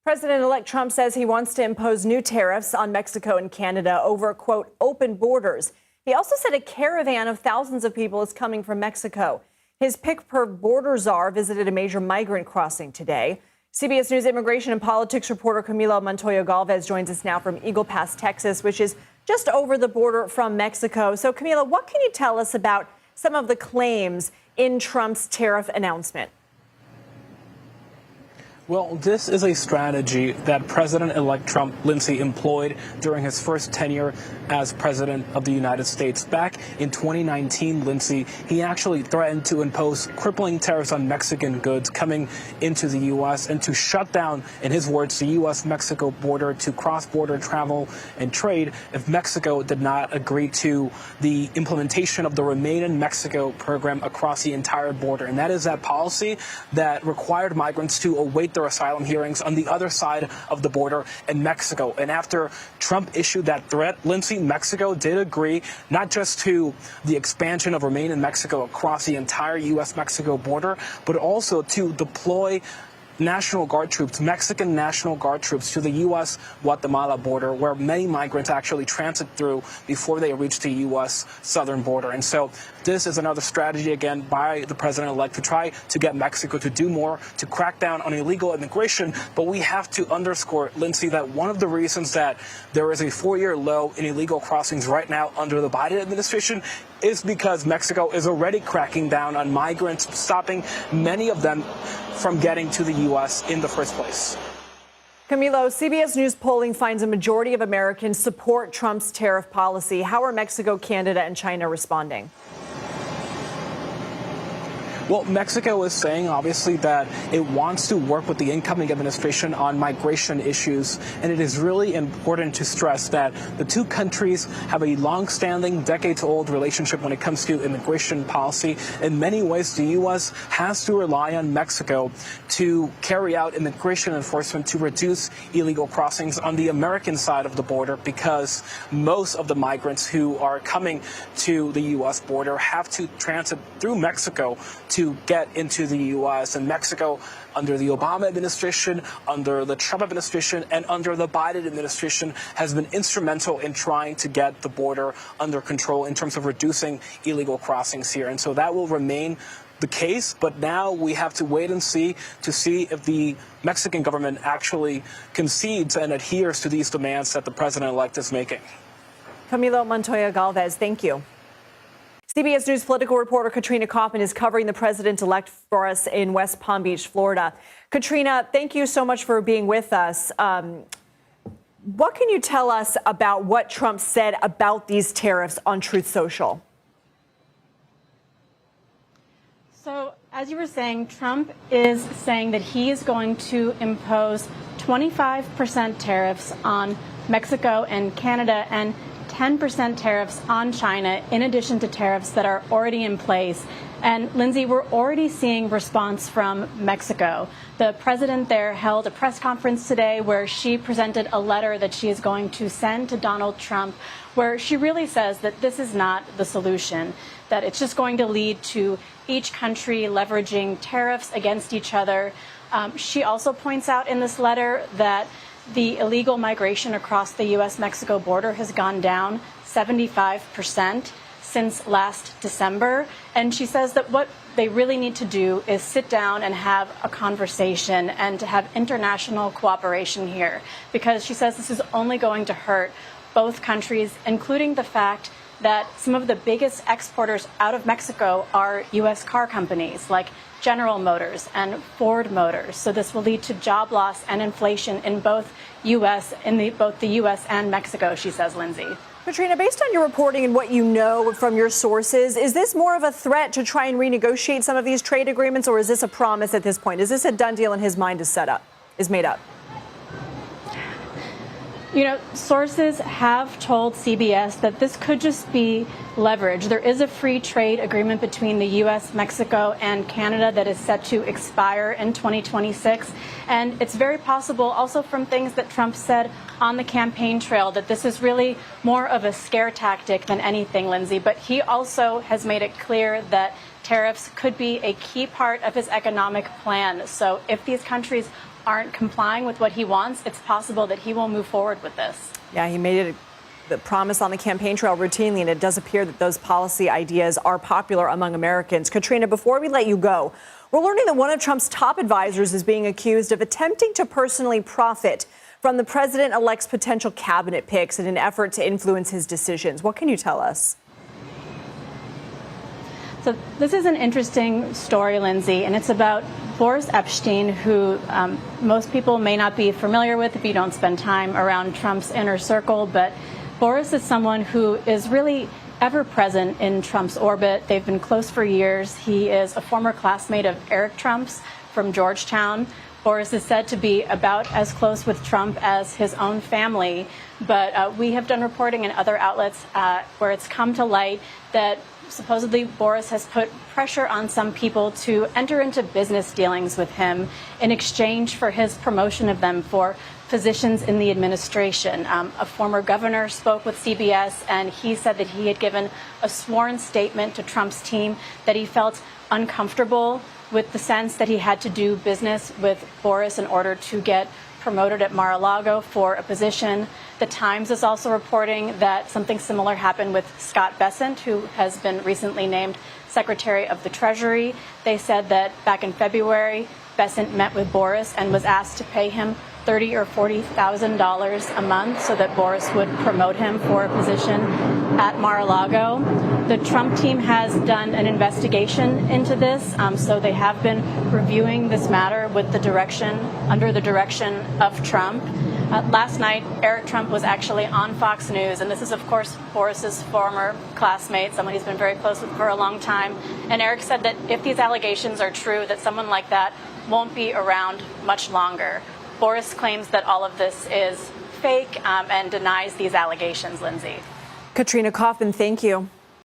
President-elect Trump says he wants to impose new tariffs on Mexico and Canada over, quote, open borders. He also said a caravan of thousands of people is coming from Mexico. His pick-per border czar visited a major migrant crossing today. CBS News immigration and politics reporter Camilo Montoya-Galvez joins us now from Eagle Pass, Texas, which is just over the border from Mexico. So, Camilo, what can you tell us about some of the claims in Trump's tariff announcement? Well, this is a strategy that President-elect Trump, Lindsay, employed during his first tenure as president of the United States. Back in 2019, Lindsay, he actually threatened to impose crippling tariffs on Mexican goods coming into the U.S. and to shut down, in his words, the U.S. Mexico border to cross-border travel and trade if Mexico did not agree to the implementation of the Remain in Mexico program across the entire border. And that is that policy that required migrants to await their asylum hearings on the other side of the border in Mexico. And after Trump issued that threat, Lindsay, Mexico did agree not just to the expansion of Remain in Mexico across the entire U.S. Mexico border, but also to deploy National Guard troops, Mexican National Guard troops, to the U.S. Guatemala border, where many migrants actually transit through before they reach the U.S. southern border. And so this is another strategy, again, by the president-elect to try to get Mexico to do more, to crack down on illegal immigration. But we have to underscore, Lindsay, that one of the reasons that there is a 4-year low in illegal crossings right now under the Biden administration is because Mexico is already cracking down on migrants, stopping many of them from getting to the U.S. in the first place. Camilo, CBS News polling finds a majority of Americans support Trump's tariff policy. How are Mexico, Canada, and China responding? Well, Mexico is saying, obviously, that it wants to work with the incoming administration on migration issues. And it is really important to stress that the two countries have a long-standing, decades-old relationship when it comes to immigration policy. In many ways, the U.S. has to rely on Mexico to carry out immigration enforcement to reduce illegal crossings on the American side of the border, because most of the migrants who are coming to the U.S. border have to transit through Mexico to get into the U.S. And Mexico, under the Obama administration, under the Trump administration, and under the Biden administration, has been instrumental in trying to get the border under control in terms of reducing illegal crossings here. And so that will remain the case, but now we have to wait and see if the Mexican government actually concedes and adheres to these demands that the president-elect is making. Camilo Montoya-Galvez, thank you. CBS News political reporter Katrina Kaufman is covering the president-elect for us in West Palm Beach, Florida. Katrina, thank you so much for being with us. What can you tell us about what Trump said about these tariffs on Truth Social? So, as you were saying, Trump is saying that he is going to impose 25% tariffs on Mexico and Canada and 10% tariffs on China, in addition to tariffs that are already in place. And, Lindsay, we're already seeing response from Mexico. The president there held a press conference today where she presented a letter that she is going to send to Donald Trump, where she really says that this is not the solution, that it's just going to lead to each country leveraging tariffs against each other. She also points out in this letter that the illegal migration across the U.S. Mexico border has gone down 75% since last December. And she says that what they really need to do is sit down and have a conversation and to have international cooperation here, because she says this is only going to hurt both countries, including the fact that some of the biggest exporters out of Mexico are U.S. car companies like General Motors and Ford Motors. So this will lead to job loss and inflation in both both the U.S. and Mexico, she says, Lindsay. Katrina, based on your reporting and what you know from your sources, is this more of a threat to try and renegotiate some of these trade agreements, or is this a promise at this point? Is this a done deal and his mind is made up? You know, sources have told CBS that this could just be leverage. There is a free trade agreement between the U.S., Mexico, and Canada that is set to expire in 2026. And it's very possible, also from things that Trump said on the campaign trail, that this is really more of a scare tactic than anything, Lindsay. But he also has made it clear that tariffs could be a key part of his economic plan. So if these countries aren't complying with what he wants, it's possible that he will move forward with this. Yeah, he made it the promise on the campaign trail routinely, and it does appear that those policy ideas are popular among Americans. Katrina, before we let you go, we're learning that one of Trump's top advisors is being accused of attempting to personally profit from the president-elect's potential cabinet picks in an effort to influence his decisions. What can you tell us? So this is an interesting story, Lindsay, and it's about Boris Epstein, who most people may not be familiar with if you don't spend time around Trump's inner circle. But Boris is someone who is really ever present in Trump's orbit. They've been close for years. He is a former classmate of Eric Trump's from Georgetown. Boris is said to be about as close with Trump as his own family. But we have done reporting in other outlets where it's come to light that supposedly Boris has put pressure on some people to enter into business dealings with him in exchange for his promotion of them for positions in the administration. A former governor spoke with CBS, and he said that he had given a sworn statement to Trump's team that he felt uncomfortable with the sense that he had to do business with Boris in order to get promoted at Mar-a-Lago for a position. The Times is also reporting that something similar happened with Scott Bessent, who has been recently named Secretary of the Treasury. They said that back in February, Bessent met with Boris and was asked to pay him $30,000 or $40,000 a month so that Boris would promote him for a position at Mar-a-Lago. The Trump team has done an investigation into this, so they have been reviewing this matter with under the direction of Trump. Last night, Eric Trump was actually on Fox News, and this is, of course, Boris's former classmate, someone he's been very close with for a long time. And Eric said that if these allegations are true, that someone like that won't be around much longer. Boris claims that all of this is fake and denies these allegations, Lindsay. Katrina Kaufman, thank you.